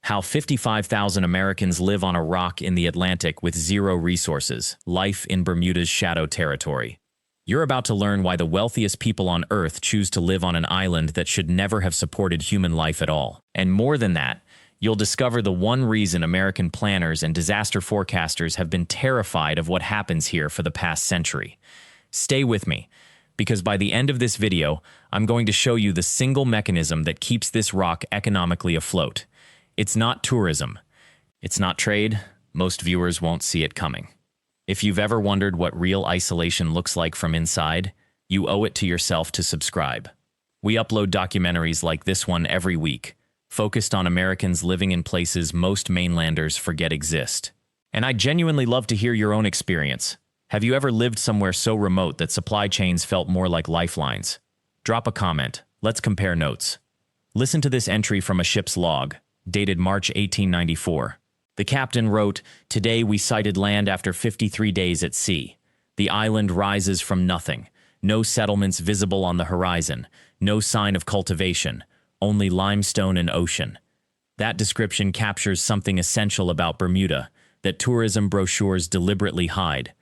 How 55,000 Americans live on a rock in the Atlantic with zero resources, life in Bermuda's shadow territory. You're about to learn why the wealthiest people on Earth choose to live on an island that should never have supported human life at all. And more than that, you'll discover the one reason American planners and disaster forecasters have been terrified of what happens here for the past century. Stay with me, because by the end of this video, I'm going to show you the single mechanism that keeps this rock economically afloat. It's not tourism. It's not trade. Most viewers won't see it coming. If you've ever wondered what real isolation looks like from inside, you owe it to yourself to subscribe. We upload documentaries like this one every week, focused on Americans living in places most mainlanders forget exist. And I genuinely love to hear your own experience. Have you ever lived somewhere so remote that supply chains felt more like lifelines? Drop a comment. Let's compare notes. Listen to this entry from a ship's log, dated March 1894. The captain wrote, "Today we sighted land after 53 days at sea. The island rises from nothing. No settlements visible on the horizon. No sign of cultivation. Only limestone and ocean." That description captures something essential about Bermuda that tourism brochures deliberately hide.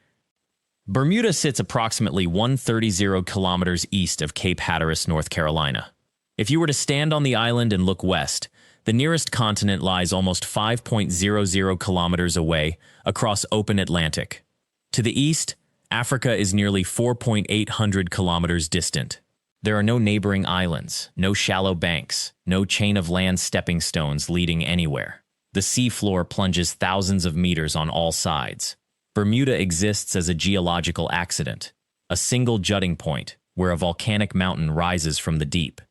Bermuda sits approximately 130 kilometers east of Cape Hatteras, North Carolina. If you were to stand on the island and look west, the nearest continent lies almost 5.00 kilometers away across open Atlantic. To the east, Africa is nearly 4,800 kilometers distant. There are no neighboring islands, no shallow banks, no chain of land stepping stones leading anywhere. The seafloor plunges thousands of meters on all sides. Bermuda exists as a geological accident, a single jutting point where a volcanic mountain rises from the deep.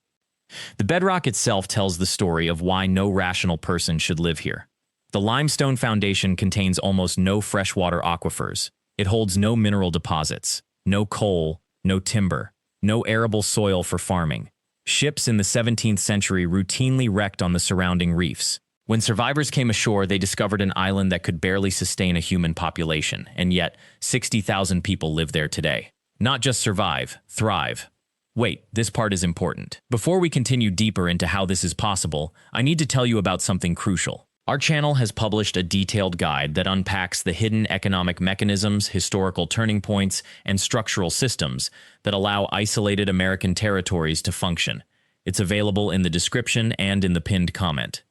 The bedrock itself tells the story of why no rational person should live here. The limestone foundation contains almost no freshwater aquifers. It holds no mineral deposits, no coal, no timber, no arable soil for farming. Ships in the 17th century routinely wrecked on the surrounding reefs. When survivors came ashore, they discovered an island that could barely sustain a human population, and yet 60,000 people live there today. Not just survive, thrive. Wait, this part is important. Before we continue deeper into how this is possible, I need to tell you about something crucial. Our channel has published a detailed guide that unpacks the hidden economic mechanisms, historical turning points, and structural systems that allow isolated American territories to function. It's available in the description and in the pinned comment.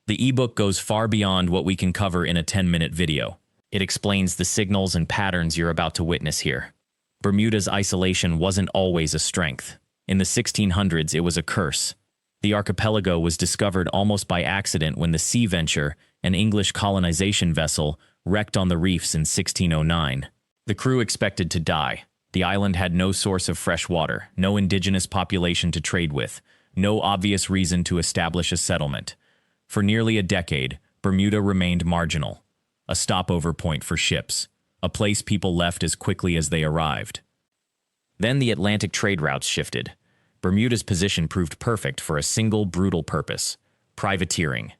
The ebook goes far beyond what we can cover in a 10-minute video. It explains the signals and patterns you're about to witness here. Bermuda's isolation wasn't always a strength. In the 1600s, it was a curse. The archipelago was discovered almost by accident when the Sea Venture, an English colonization vessel, wrecked on the reefs in 1609. The crew expected to die. The island had no source of fresh water, no indigenous population to trade with, no obvious reason to establish a settlement. For nearly a decade, Bermuda remained marginal, a stopover point for ships, a place people left as quickly as they arrived. Then the Atlantic trade routes shifted. Bermuda's position proved perfect for a single brutal purpose: privateering.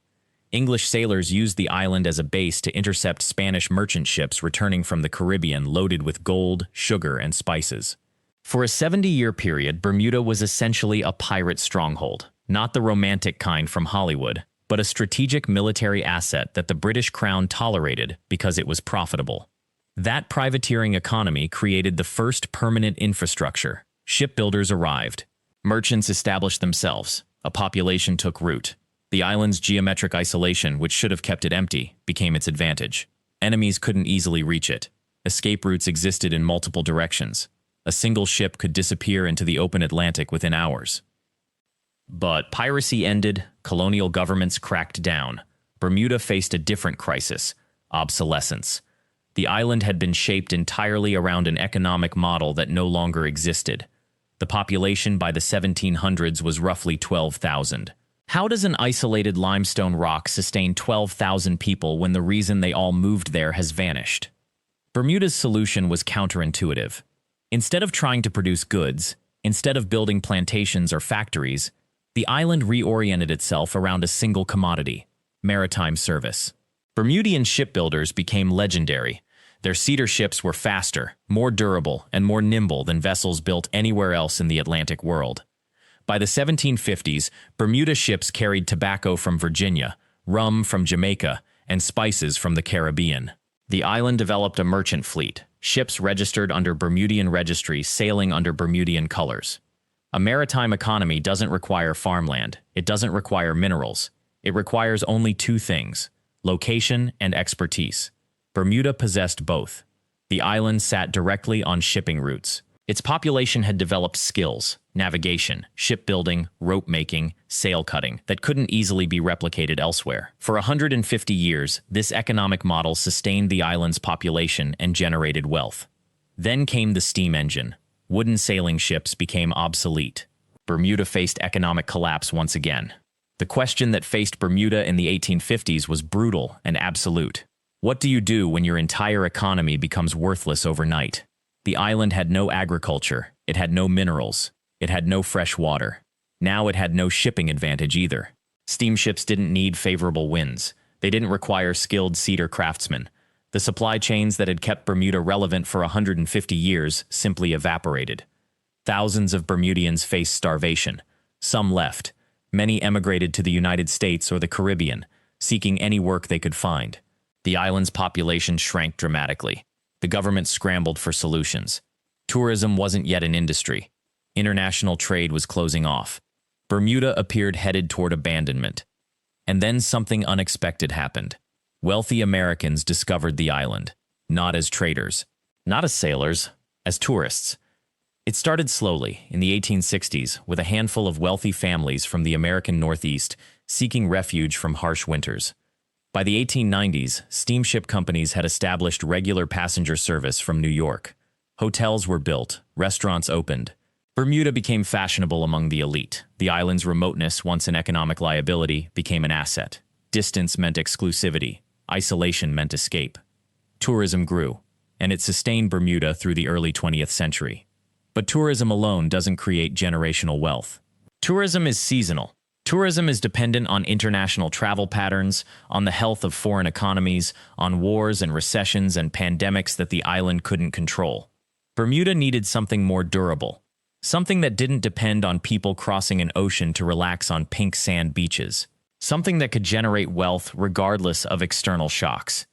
English sailors used the island as a base to intercept Spanish merchant ships returning from the Caribbean loaded with gold, sugar, and spices. For a 70-year period, Bermuda was essentially a pirate stronghold, not the romantic kind from Hollywood, but a strategic military asset that the British Crown tolerated because it was profitable. That privateering economy created the first permanent infrastructure. Shipbuilders arrived. Merchants established themselves. A population took root. The island's geometric isolation, which should have kept it empty, became its advantage. Enemies couldn't easily reach it. Escape routes existed in multiple directions. A single ship could disappear into the open Atlantic within hours. But piracy ended, colonial governments cracked down. Bermuda faced a different crisis: obsolescence. The island had been shaped entirely around an economic model that no longer existed. The population by the 1700s was roughly 12,000. How does an isolated limestone rock sustain 12,000 people when the reason they all moved there has vanished? Bermuda's solution was counterintuitive. Instead of trying to produce goods, instead of building plantations or factories, the island reoriented itself around a single commodity: maritime service. Bermudian shipbuilders became legendary. Their cedar ships were faster, more durable, and more nimble than vessels built anywhere else in the Atlantic world. By the 1750s, Bermuda ships carried tobacco from Virginia, rum from Jamaica, and spices from the Caribbean. The island developed a merchant fleet, ships registered under Bermudian registry sailing under Bermudian colors. A maritime economy doesn't require farmland, it doesn't require minerals. It requires only two things: location and expertise. Bermuda possessed both. The island sat directly on shipping routes. Its population had developed skills, navigation, shipbuilding, rope-making, sail-cutting, that couldn't easily be replicated elsewhere. For 150 years, this economic model sustained the island's population and generated wealth. Then came the steam engine. Wooden sailing ships became obsolete. Bermuda faced economic collapse once again. The question that faced Bermuda in the 1850s was brutal and absolute. What do you do when your entire economy becomes worthless overnight? The island had no agriculture, it had no minerals, it had no fresh water. Now it had no shipping advantage either. Steamships didn't need favorable winds. They didn't require skilled cedar craftsmen. The supply chains that had kept Bermuda relevant for 150 years simply evaporated. Thousands of Bermudians faced starvation. Some left. Many emigrated to the United States or the Caribbean, seeking any work they could find. The island's population shrank dramatically. The government scrambled for solutions. Tourism wasn't yet an industry. International trade was closing off. Bermuda appeared headed toward abandonment. And then something unexpected happened. Wealthy Americans discovered the island, not as traders, not as sailors, as tourists. It started slowly, in the 1860s, with a handful of wealthy families from the American Northeast seeking refuge from harsh winters. By the 1890s, steamship companies had established regular passenger service from New York. Hotels were built, restaurants opened. Bermuda became fashionable among the elite. The island's remoteness, once an economic liability, became an asset. Distance meant exclusivity. Isolation meant escape. Tourism grew, and it sustained Bermuda through the early 20th century. But tourism alone doesn't create generational wealth. Tourism is seasonal. Tourism is dependent on international travel patterns, on the health of foreign economies, on wars and recessions and pandemics that the island couldn't control. Bermuda needed something more durable, something that didn't depend on people crossing an ocean to relax on pink sand beaches, something that could generate wealth regardless of external shocks.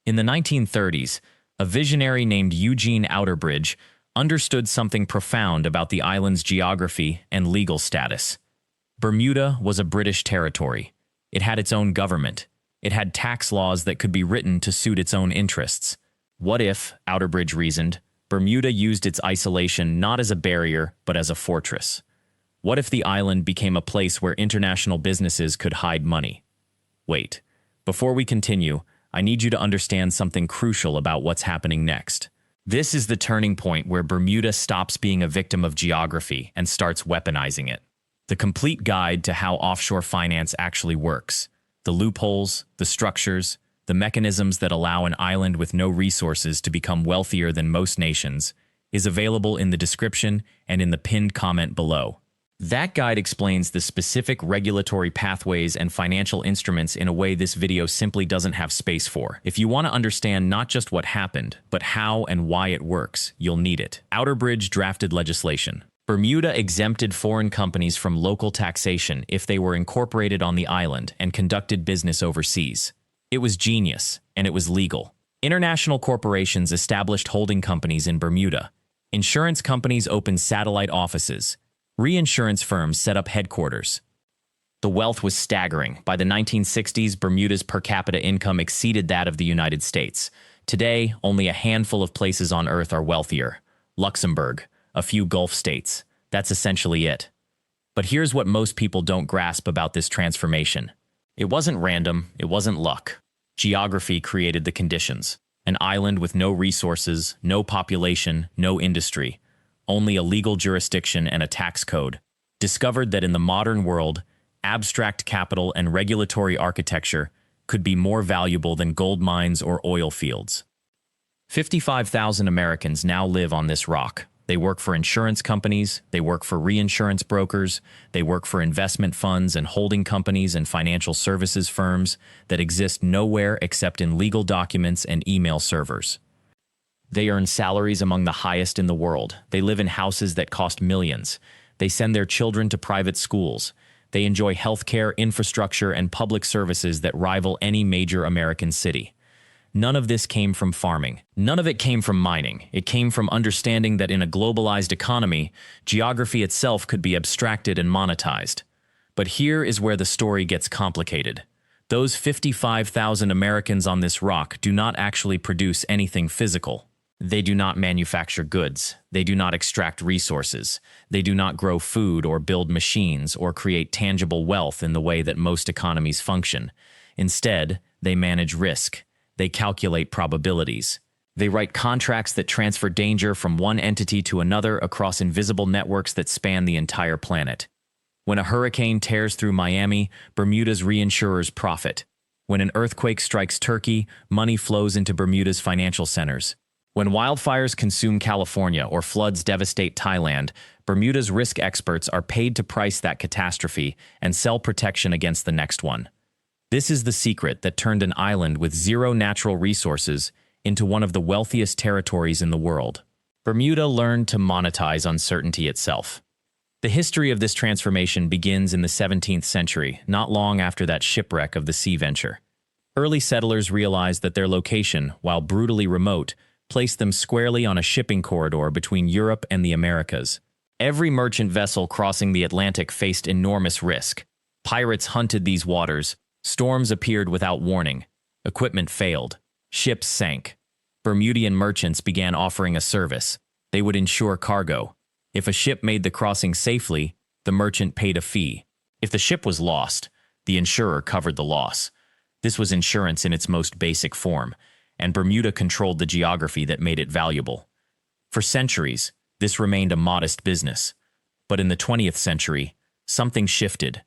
In the 1930s, a visionary named Eugene Outerbridge understood something profound about the island's geography and legal status. Bermuda was a British territory. It had its own government. It had tax laws that could be written to suit its own interests. What if, Outerbridge reasoned, Bermuda used its isolation not as a barrier, but as a fortress? What if the island became a place where international businesses could hide money? Wait, before we continue, I need you to understand something crucial about what's happening next. This is the turning point where Bermuda stops being a victim of geography and starts weaponizing it. The complete guide to how offshore finance actually works, the loopholes, the structures, the mechanisms that allow an island with no resources to become wealthier than most nations, is available in the description and in the pinned comment below. That guide explains the specific regulatory pathways and financial instruments in a way this video simply doesn't have space for. If you want to understand not just what happened, but how and why it works, you'll need it. Outerbridge drafted legislation. Bermuda exempted foreign companies from local taxation if they were incorporated on the island and conducted business overseas. It was genius, and it was legal. International corporations established holding companies in Bermuda. Insurance companies opened satellite offices. Reinsurance firms set up headquarters. The wealth was staggering. By the 1960s, Bermuda's per capita income exceeded that of the United States. Today, only a handful of places on Earth are wealthier. Luxembourg, a few Gulf states. That's essentially it. But here's what most people don't grasp about this transformation. It wasn't random, it wasn't luck. Geography created the conditions. An island with no resources, no population, no industry, only a legal jurisdiction and a tax code, discovered that in the modern world, abstract capital and regulatory architecture could be more valuable than gold mines or oil fields. 55,000 Americans now live on this rock. They work for insurance companies, they work for reinsurance brokers, they work for investment funds and holding companies and financial services firms that exist nowhere except in legal documents and email servers. They earn salaries among the highest in the world. They live in houses that cost millions. They send their children to private schools. They enjoy healthcare, infrastructure, and public services that rival any major American city. None of this came from farming. None of it came from mining. It came from understanding that in a globalized economy, geography itself could be abstracted and monetized. But here is where the story gets complicated. Those 55,000 Americans on this rock do not actually produce anything physical. They do not manufacture goods. They do not extract resources. They do not grow food or build machines or create tangible wealth in the way that most economies function. Instead, they manage risk. They calculate probabilities. They write contracts that transfer danger from one entity to another across invisible networks that span the entire planet. When a hurricane tears through Miami, Bermuda's reinsurers profit. When an earthquake strikes Turkey, money flows into Bermuda's financial centers. When wildfires consume California or floods devastate Thailand, Bermuda's risk experts are paid to price that catastrophe and sell protection against the next one. This is the secret that turned an island with zero natural resources into one of the wealthiest territories in the world. Bermuda learned to monetize uncertainty itself. The history of this transformation begins in the 17th century, not long after that shipwreck of the Sea Venture. Early settlers realized that their location, while brutally remote, placed them squarely on a shipping corridor between Europe and the Americas. Every merchant vessel crossing the Atlantic faced enormous risk. Pirates hunted these waters. Storms appeared without warning. Equipment failed. Ships sank. Bermudian merchants began offering a service. They would insure cargo. If a ship made the crossing safely, the merchant paid a fee. If the ship was lost, the insurer covered the loss. This was insurance in its most basic form, and Bermuda controlled the geography that made it valuable. For centuries, this remained a modest business. But in the 20th century, something shifted.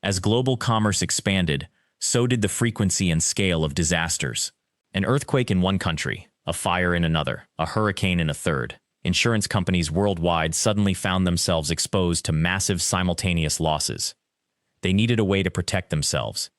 As global commerce expanded, so did the frequency and scale of disasters. An earthquake in one country, a fire in another, a hurricane in a third. Insurance companies worldwide suddenly found themselves exposed to massive simultaneous losses. They needed a way to protect themselves.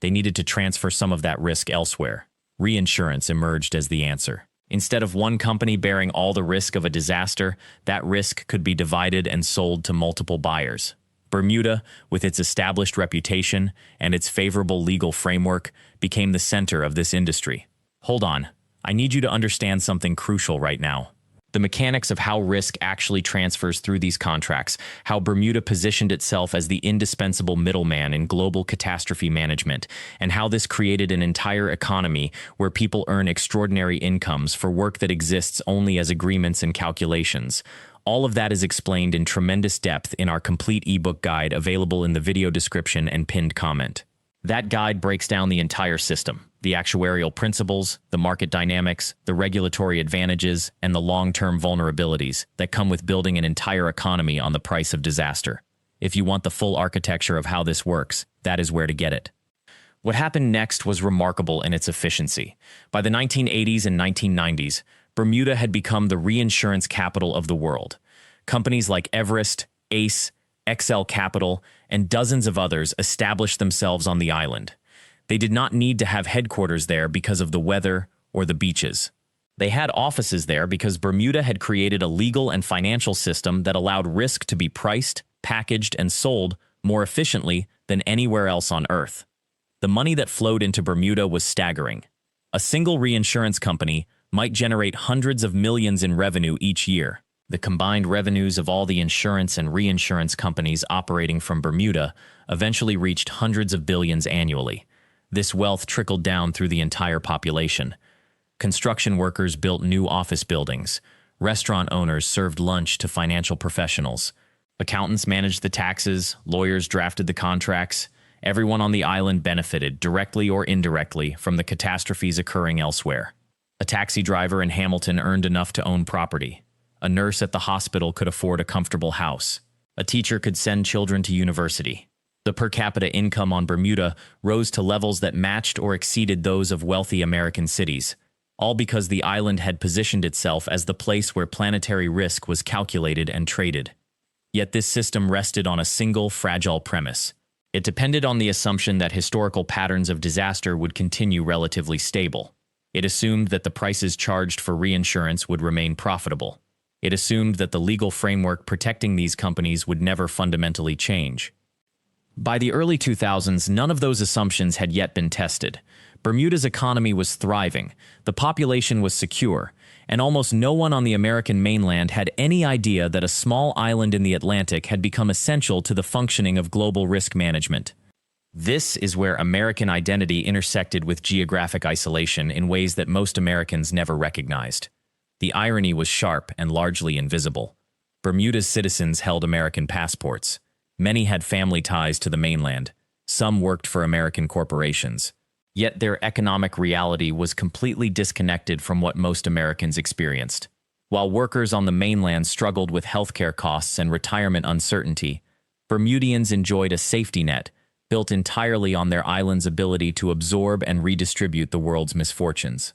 They needed to transfer some of that risk elsewhere. Reinsurance emerged as the answer. Instead of one company bearing all the risk of a disaster, that risk could be divided and sold to multiple buyers. Bermuda, with its established reputation and its favorable legal framework, became the center of this industry. Hold on, I need you to understand something crucial right now. The mechanics of how risk actually transfers through these contracts, how Bermuda positioned itself as the indispensable middleman in global catastrophe management, and how this created an entire economy where people earn extraordinary incomes for work that exists only as agreements and calculations. All of that is explained in tremendous depth in our complete ebook guide available in the video description and pinned comment. That guide breaks down the entire system, the actuarial principles, the market dynamics, the regulatory advantages, and the long-term vulnerabilities that come with building an entire economy on the price of disaster. If you want the full architecture of how this works, that is where to get it. What happened next was remarkable in its efficiency. By the 1980s and 1990s, Bermuda had become the reinsurance capital of the world. Companies like Everest, Ace, XL Capital, and dozens of others established themselves on the island. They did not need to have headquarters there because of the weather or the beaches. They had offices there because Bermuda had created a legal and financial system that allowed risk to be priced, packaged, and sold more efficiently than anywhere else on Earth. The money that flowed into Bermuda was staggering. A single reinsurance company might generate hundreds of millions in revenue each year. The combined revenues of all the insurance and reinsurance companies operating from Bermuda eventually reached hundreds of billions annually. This wealth trickled down through the entire population. Construction workers built new office buildings. Restaurant owners served lunch to financial professionals. Accountants managed the taxes. Lawyers drafted the contracts. Everyone on the island benefited, directly or indirectly, from the catastrophes occurring elsewhere. A taxi driver in Hamilton earned enough to own property. A nurse at the hospital could afford a comfortable house. A teacher could send children to university. The per capita income on Bermuda rose to levels that matched or exceeded those of wealthy American cities, all because the island had positioned itself as the place where planetary risk was calculated and traded. Yet this system rested on a single, fragile premise. It depended on the assumption that historical patterns of disaster would continue relatively stable. It assumed that the prices charged for reinsurance would remain profitable. It assumed that the legal framework protecting these companies would never fundamentally change. By the early 2000s, none of those assumptions had yet been tested. Bermuda's economy was thriving, the population was secure, and almost no one on the American mainland had any idea that a small island in the Atlantic had become essential to the functioning of global risk management. This is where American identity intersected with geographic isolation in ways that most Americans never recognized. The irony was sharp and largely invisible. Bermuda's citizens held American passports. Many had family ties to the mainland. Some worked for American corporations. Yet their economic reality was completely disconnected from what most Americans experienced. While workers on the mainland struggled with healthcare costs and retirement uncertainty, Bermudians enjoyed a safety net built entirely on their island's ability to absorb and redistribute the world's misfortunes.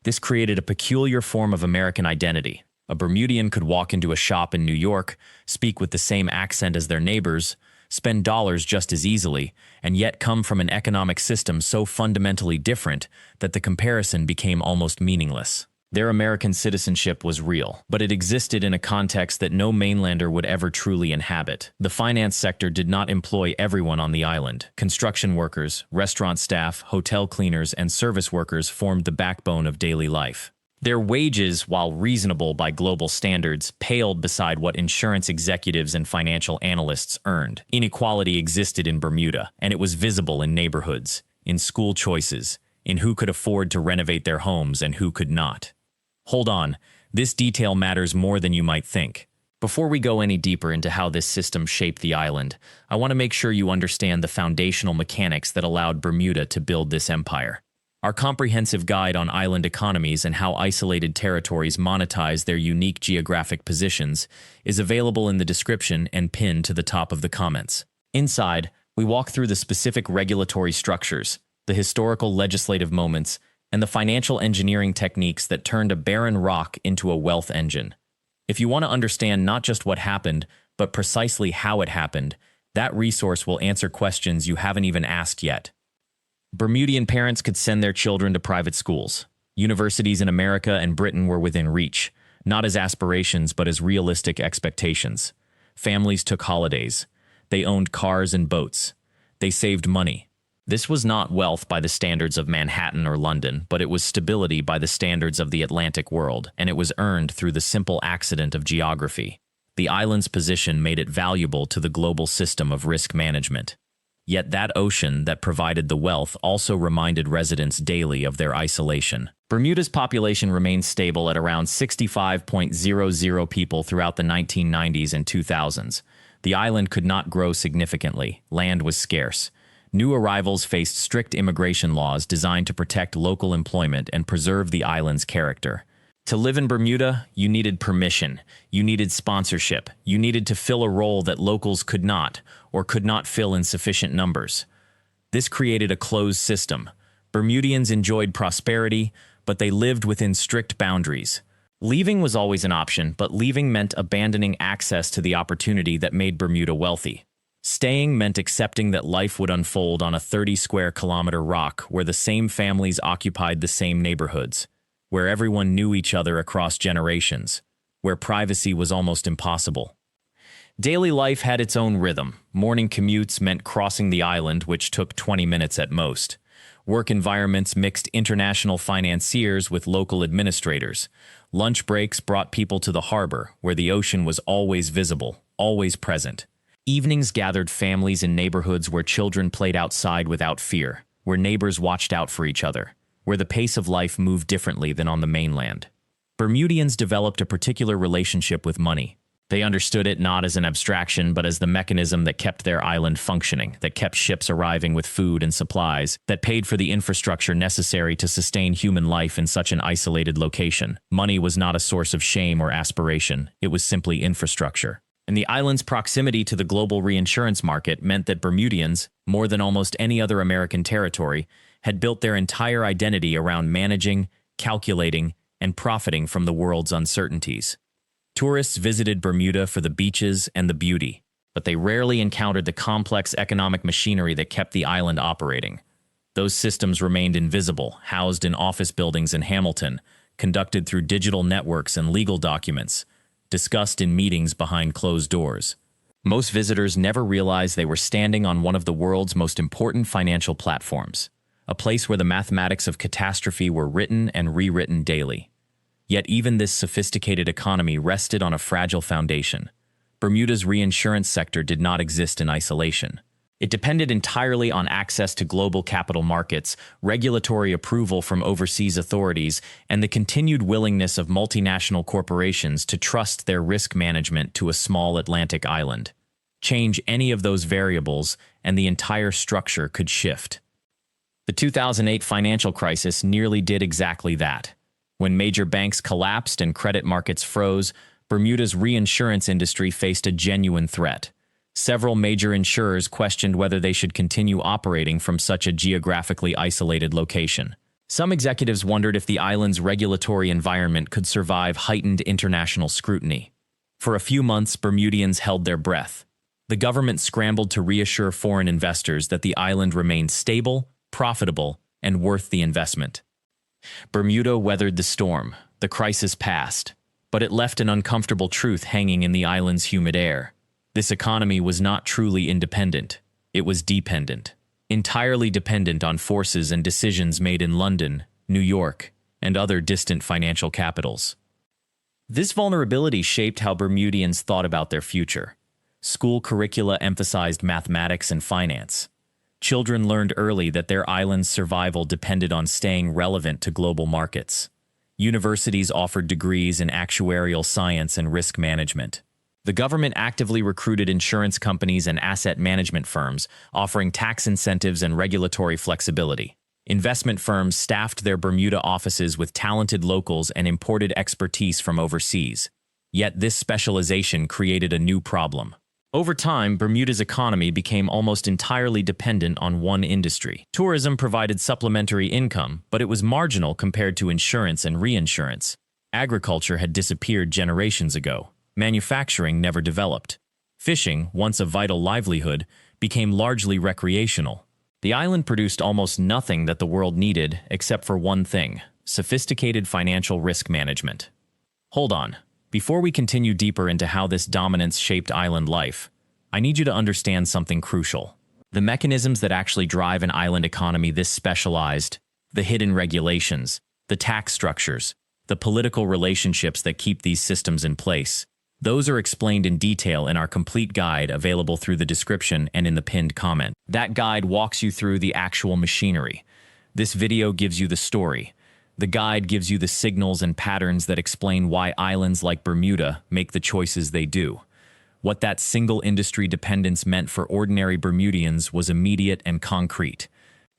This created a peculiar form of American identity. A Bermudian could walk into a shop in New York, speak with the same accent as their neighbors, spend dollars just as easily, and yet come from an economic system so fundamentally different that the comparison became almost meaningless. Their American citizenship was real, but it existed in a context that no mainlander would ever truly inhabit. The finance sector did not employ everyone on the island. Construction workers, restaurant staff, hotel cleaners, and service workers formed the backbone of daily life. Their wages, while reasonable by global standards, paled beside what insurance executives and financial analysts earned. Inequality existed in Bermuda, and it was visible in neighborhoods, in school choices, in who could afford to renovate their homes and who could not. Hold on, this detail matters more than you might think. Before we go any deeper into how this system shaped the island, I want to make sure you understand the foundational mechanics that allowed Bermuda to build this empire. Our comprehensive guide on island economies and how isolated territories monetize their unique geographic positions is available in the description and pinned to the top of the comments. Inside, we walk through the specific regulatory structures, the historical legislative moments, and the financial engineering techniques that turned a barren rock into a wealth engine. If you want to understand not just what happened, but precisely how it happened, that resource will answer questions you haven't even asked yet. Bermudian parents could send their children to private schools. Universities in America and Britain were within reach, not as aspirations but as realistic expectations. Families took holidays. They owned cars and boats. They saved money. This was not wealth by the standards of Manhattan or London, but it was stability by the standards of the Atlantic world, and it was earned through the simple accident of geography. The island's position made it valuable to the global system of risk management. Yet that ocean that provided the wealth also reminded residents daily of their isolation. Bermuda's population remained stable at around 65,000 people throughout the 1990s and 2000s. The island could not grow significantly. Land was scarce. New arrivals faced strict immigration laws designed to protect local employment and preserve the island's character. To live in Bermuda, you needed permission, you needed sponsorship, you needed to fill a role that locals could not, or could not fill in sufficient numbers. This created a closed system. Bermudians enjoyed prosperity, but they lived within strict boundaries. Leaving was always an option, but leaving meant abandoning access to the opportunity that made Bermuda wealthy. Staying meant accepting that life would unfold on a 30-square-kilometer rock where the same families occupied the same neighborhoods, where everyone knew each other across generations, where privacy was almost impossible. Daily life had its own rhythm. Morning commutes meant crossing the island, which took 20 minutes at most. Work environments mixed international financiers with local administrators. Lunch breaks brought people to the harbor, where the ocean was always visible, always present. Evenings gathered families in neighborhoods where children played outside without fear, where neighbors watched out for each other, where the pace of life moved differently than on the mainland. Bermudians developed a particular relationship with money. They understood it not as an abstraction, but as the mechanism that kept their island functioning, that kept ships arriving with food and supplies, that paid for the infrastructure necessary to sustain human life in such an isolated location. Money was not a source of shame or aspiration, it was simply infrastructure. And the island's proximity to the global reinsurance market meant that Bermudians, more than almost any other American territory, had built their entire identity around managing, calculating, and profiting from the world's uncertainties. Tourists visited Bermuda for the beaches and the beauty, but they rarely encountered the complex economic machinery that kept the island operating. Those systems remained invisible, housed in office buildings in Hamilton, conducted through digital networks and legal documents, discussed in meetings behind closed doors. Most visitors never realized they were standing on one of the world's most important financial platforms, a place where the mathematics of catastrophe were written and rewritten daily. Yet even this sophisticated economy rested on a fragile foundation. Bermuda's reinsurance sector did not exist in isolation. It depended entirely on access to global capital markets, regulatory approval from overseas authorities, and the continued willingness of multinational corporations to trust their risk management to a small Atlantic island. Change any of those variables, and the entire structure could shift. The 2008 financial crisis nearly did exactly that. When major banks collapsed and credit markets froze, Bermuda's reinsurance industry faced a genuine threat. Several major insurers questioned whether they should continue operating from such a geographically isolated location. Some executives wondered if the island's regulatory environment could survive heightened international scrutiny. For a few months, Bermudians held their breath. The government scrambled to reassure foreign investors that the island remained stable, profitable, and worth the investment. Bermuda weathered the storm. The crisis passed, but it left an uncomfortable truth hanging in the island's humid air. This economy was not truly independent. It was dependent, entirely dependent on forces and decisions made in London, New York, and other distant financial capitals. This vulnerability shaped how Bermudians thought about their future. School curricula emphasized mathematics and finance. Children learned early that their island's survival depended on staying relevant to global markets. Universities offered degrees in actuarial science and risk management. The government actively recruited insurance companies and asset management firms, offering tax incentives and regulatory flexibility. Investment firms staffed their Bermuda offices with talented locals and imported expertise from overseas. Yet this specialization created a new problem. Over time, Bermuda's economy became almost entirely dependent on one industry. Tourism provided supplementary income, but it was marginal compared to insurance and reinsurance. Agriculture had disappeared generations ago. Manufacturing never developed. Fishing, once a vital livelihood, became largely recreational. The island produced almost nothing that the world needed except for one thing: sophisticated financial risk management. Hold on. Before we continue deeper into how this dominance shaped island life, I need you to understand something crucial. The mechanisms that actually drive an island economy this specialized, the hidden regulations, the tax structures, the political relationships that keep these systems in place, those are explained in detail in our complete guide available through the description and in the pinned comment. That guide walks you through the actual machinery. This video gives you the story. The guide gives you the signals and patterns that explain why islands like Bermuda make the choices they do. What that single industry dependence meant for ordinary Bermudians was immediate and concrete.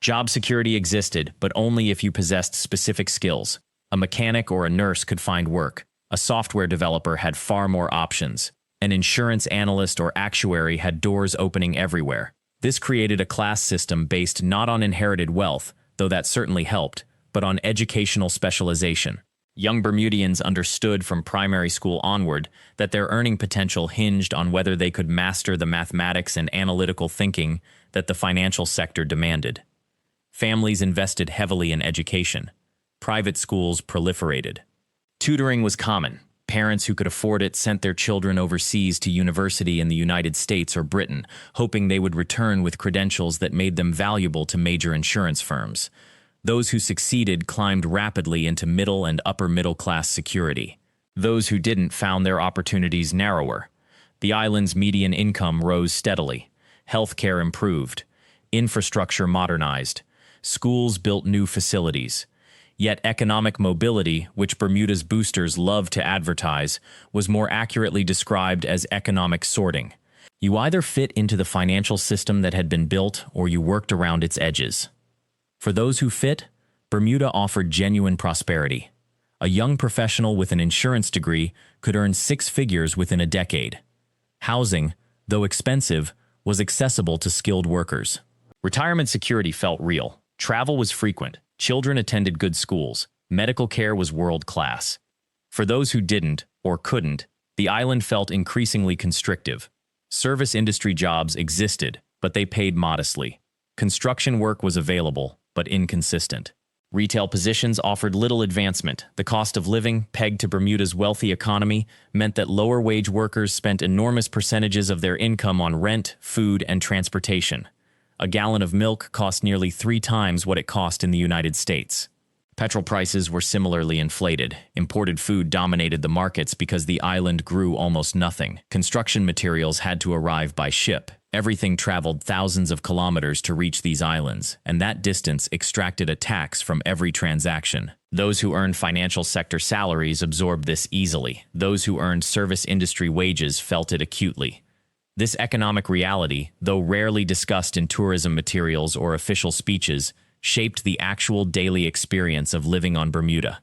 Job security existed, but only if you possessed specific skills. A mechanic or a nurse could find work. A software developer had far more options. An insurance analyst or actuary had doors opening everywhere. This created a class system based not on inherited wealth, though that certainly helped, but on educational specialization. Young Bermudians understood from primary school onward that their earning potential hinged on whether they could master the mathematics and analytical thinking that the financial sector demanded. Families invested heavily in education. Private schools proliferated. Tutoring was common. Parents who could afford it sent their children overseas to university in the United States or Britain, hoping they would return with credentials that made them valuable to major insurance firms. Those who succeeded climbed rapidly into middle and upper middle class security. Those who didn't found their opportunities narrower. The island's median income rose steadily. Healthcare improved. Infrastructure modernized. Schools built new facilities. Yet economic mobility, which Bermuda's boosters love to advertise, was more accurately described as economic sorting. You either fit into the financial system that had been built or you worked around its edges. For those who fit, Bermuda offered genuine prosperity. A young professional with an insurance degree could earn 6 figures within a decade. Housing, though expensive, was accessible to skilled workers. Retirement security felt real. Travel was frequent. Children attended good schools. Medical care was world-class. For those who didn't, or couldn't, the island felt increasingly constrictive. Service industry jobs existed, but they paid modestly. Construction work was available, but inconsistent. Retail positions offered little advancement. The cost of living, pegged to Bermuda's wealthy economy, meant that lower-wage workers spent enormous percentages of their income on rent, food, and transportation. A gallon of milk cost nearly 3 times what it cost in the United States. Petrol prices were similarly inflated. Imported food dominated the markets because the island grew almost nothing. Construction materials had to arrive by ship. Everything traveled thousands of kilometers to reach these islands, and that distance extracted a tax from every transaction. Those who earned financial sector salaries absorbed this easily. Those who earned service industry wages felt it acutely. This economic reality, though rarely discussed in tourism materials or official speeches, shaped the actual daily experience of living on Bermuda.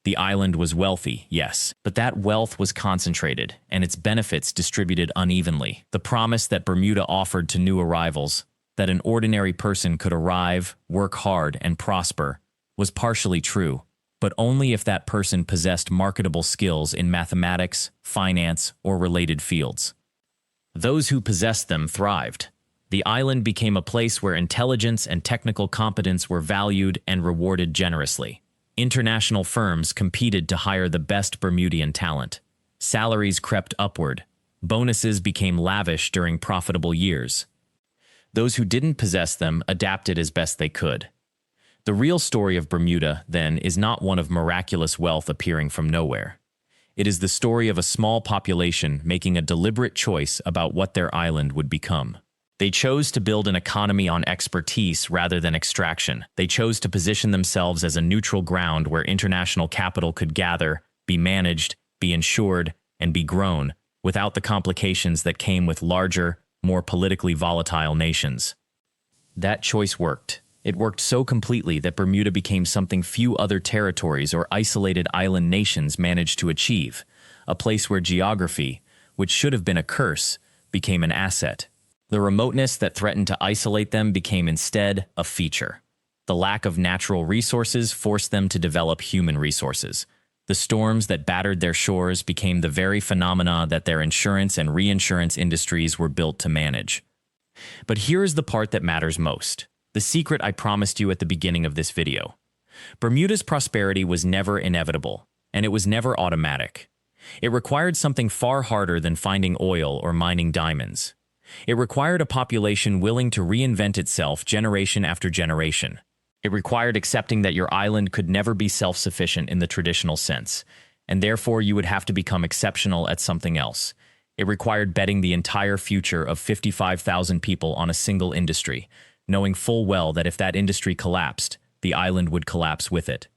The island was wealthy, yes, but that wealth was concentrated, and its benefits distributed unevenly. The promise that Bermuda offered to new arrivals, that an ordinary person could arrive, work hard, and prosper, was partially true, but only if that person possessed marketable skills in mathematics, finance, or related fields. Those who possessed them thrived. The island became a place where intelligence and technical competence were valued and rewarded generously. International firms competed to hire the best Bermudian talent. Salaries crept upward. Bonuses became lavish during profitable years. Those who didn't possess them adapted as best they could. The real story of Bermuda, then, is not one of miraculous wealth appearing from nowhere. It is the story of a small population making a deliberate choice about what their island would become. They chose to build an economy on expertise rather than extraction. They chose to position themselves as a neutral ground where international capital could gather, be managed, be insured, and be grown, without the complications that came with larger, more politically volatile nations. That choice worked. It worked so completely that Bermuda became something few other territories or isolated island nations managed to achieve, a place where geography, which should have been a curse, became an asset. The remoteness that threatened to isolate them became instead a feature. The lack of natural resources forced them to develop human resources. The storms that battered their shores became the very phenomena that their insurance and reinsurance industries were built to manage. But here is the part that matters most. The secret I promised you at the beginning of this video. Bermuda's prosperity was never inevitable, and it was never automatic. It required something far harder than finding oil or mining diamonds. It required a population willing to reinvent itself generation after generation. It required accepting that your island could never be self-sufficient in the traditional sense, and therefore you would have to become exceptional at something else. It required betting the entire future of 55,000 people on a single industry, knowing full well that if that industry collapsed, the island would collapse with it.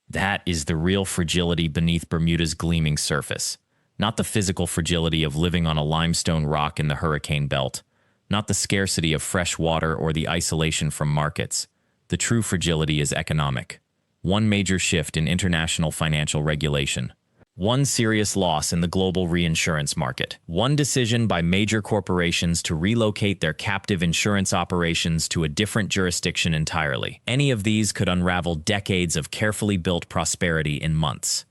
That is the real fragility beneath Bermuda's gleaming surface. Not the physical fragility of living on a limestone rock in the hurricane belt. Not the scarcity of fresh water or the isolation from markets. The true fragility is economic. One major shift in international financial regulation. One serious loss in the global reinsurance market. One decision by major corporations to relocate their captive insurance operations to a different jurisdiction entirely. Any of these could unravel decades of carefully built prosperity in months.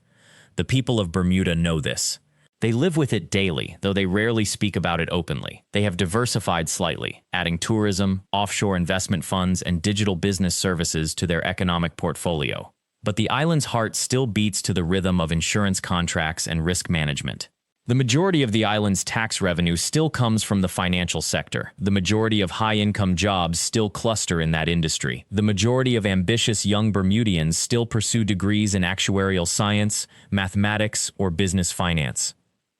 The people of Bermuda know this. They live with it daily, though they rarely speak about it openly. They have diversified slightly, adding tourism, offshore investment funds, and digital business services to their economic portfolio. But the island's heart still beats to the rhythm of insurance contracts and risk management. The majority of the island's tax revenue still comes from the financial sector. The majority of high-income jobs still cluster in that industry. The majority of ambitious young Bermudians still pursue degrees in actuarial science, mathematics, or business finance.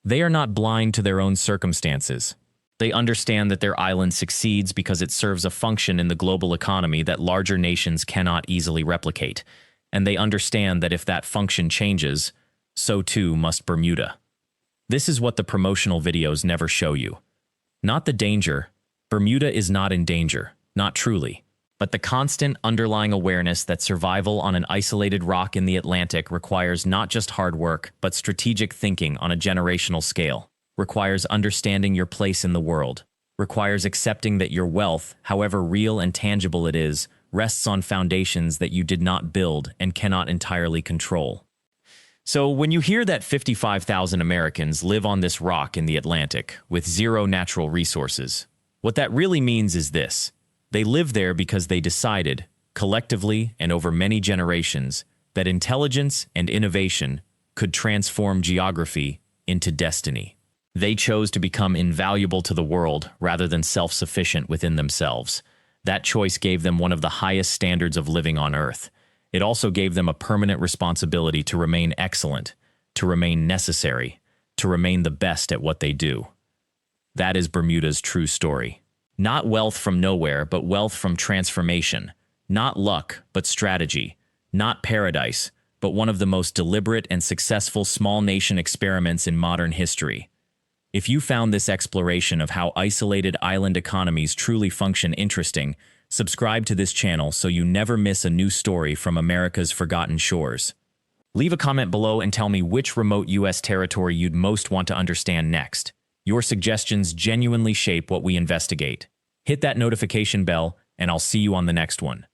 They are not blind to their own circumstances. They understand that their island succeeds because it serves a function in the global economy that larger nations cannot easily replicate. And they understand that if that function changes, so too must Bermuda. This is what the promotional videos never show you. Not the danger. Bermuda is not in danger, not truly. But the constant underlying awareness that survival on an isolated rock in the Atlantic requires not just hard work, but strategic thinking on a generational scale, requires understanding your place in the world, requires accepting that your wealth, however real and tangible it is, rests on foundations that you did not build and cannot entirely control. So when you hear that 55,000 Americans live on this rock in the Atlantic with zero natural resources, what that really means is this. They live there because they decided, collectively and over many generations, that intelligence and innovation could transform geography into destiny. They chose to become invaluable to the world rather than self-sufficient within themselves. That choice gave them one of the highest standards of living on Earth. It also gave them a permanent responsibility to remain excellent, to remain necessary, to remain the best at what they do. That is Bermuda's true story. Not wealth from nowhere, but wealth from transformation. Not luck, but strategy. Not paradise, but one of the most deliberate and successful small nation experiments in modern history. If you found this exploration of how isolated island economies truly function interesting, subscribe to this channel so you never miss a new story from America's forgotten shores. Leave a comment below and tell me which remote U.S. territory you'd most want to understand next. Your suggestions genuinely shape what we investigate. Hit that notification bell, and I'll see you on the next one.